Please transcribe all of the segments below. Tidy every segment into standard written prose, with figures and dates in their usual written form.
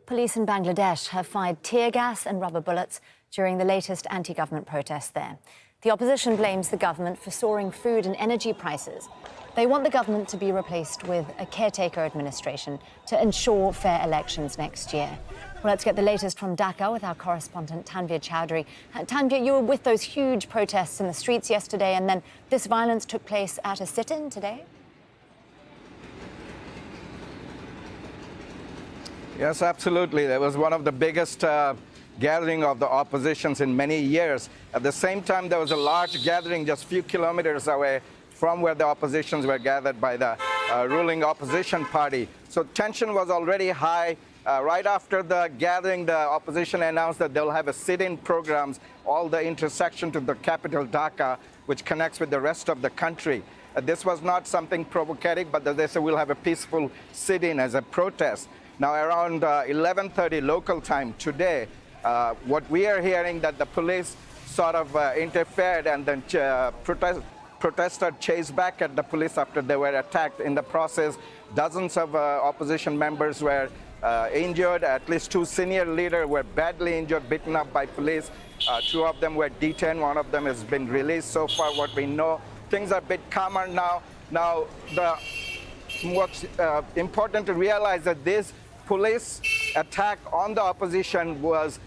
Police in Bangladesh have fired tear gas and rubber bullets during the latest anti-government protests there. The opposition blames the government for soaring food and energy prices. They want the government to be replaced with a caretaker administration to ensure fair elections next year. Well, let's get the latest from Dhaka with our correspondent Tanvir Chowdhury. Tanvir, you were with those huge protests in the streets yesterday, and then this violence took place at a sit-in today? Yes, absolutely. There was one of the biggest gathering of the oppositions in many years. At the same time, there was a large gathering just a few kilometers away from where the oppositions were gathered by the ruling opposition party. So tension was already high. Right after the gathering, the opposition announced that they'll have a sit-in programs, all the intersection to the capital Dhaka, which connects with the rest of the country. This was not something provocative, but they said we'll have a peaceful sit-in as a protest. Now, around 11:30 local time today, what we are hearing that the police sort of interfered, and then protesters chased back at the police after they were attacked. In the process, dozens of opposition members were injured. At least two senior leaders were badly injured, beaten up by police. Two of them were detained. One of them has been released. So far, what we know, things are a bit calmer now. Now, what's important to realize that this police attack on the opposition was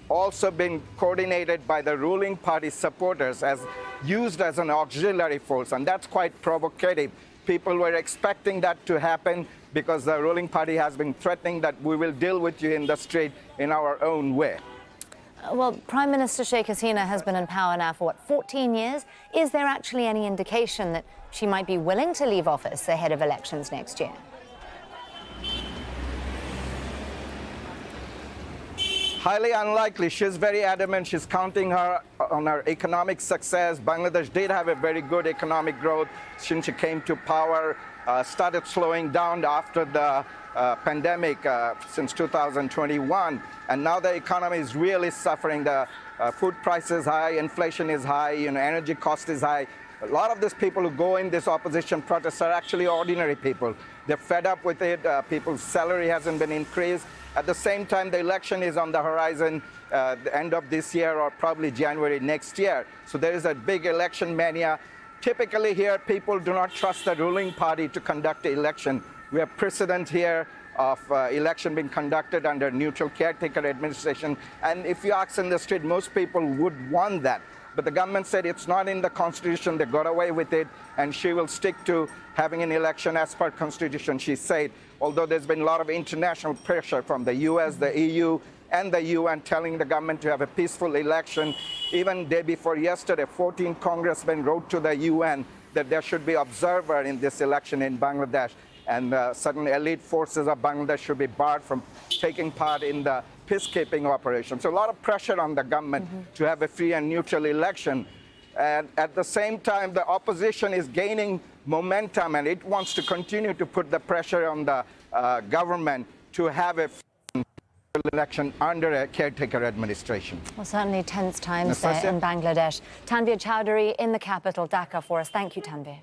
also being coordinated by the ruling party supporters, as used as an auxiliary force, and that's quite provocative. People were expecting that to happen because the ruling party has been threatening that we will deal with you in the street in our own way. Well, Prime Minister Sheikh Hasina has been in power now for, 14 years? Is there actually any indication that she might be willing to leave office ahead of elections next year? Highly unlikely. She's very adamant. She's counting on her economic success. Bangladesh did have a very good economic growth since she came to power, started slowing down after the pandemic since 2021. And now the economy is really suffering. The food price is high, inflation is high, energy cost is high. A lot of these people who go in this opposition protests are actually ordinary people. They're fed up with it. People's salary hasn't been increased. At the same time, the election is on the horizon, the end of this year or probably January next year. So there is a big election mania. Typically here, people do not trust the ruling party to conduct the election. We have precedent here of election being conducted under neutral caretaker administration. And if you ask in the street, most people would want that. But the government said it's not in the constitution. They got away with it, and she will stick to having an election as per constitution, she said. Although there's been a lot of international pressure from the US, the EU, and the UN telling the government to have a peaceful election. Even day before yesterday, 14 congressmen wrote to the UN that there should be observer in this election in Bangladesh, and certain elite forces of Bangladesh should be barred from taking part in the peacekeeping operation. So a lot of pressure on the government to have a free and neutral election. And at the same time, the opposition is gaining momentum, and it wants to continue to put the pressure on the government to have a election under a caretaker administration. Well, certainly tense times there in Bangladesh. Tanvir Chowdhury in the capital, Dhaka, for us. Thank you, Tanvir.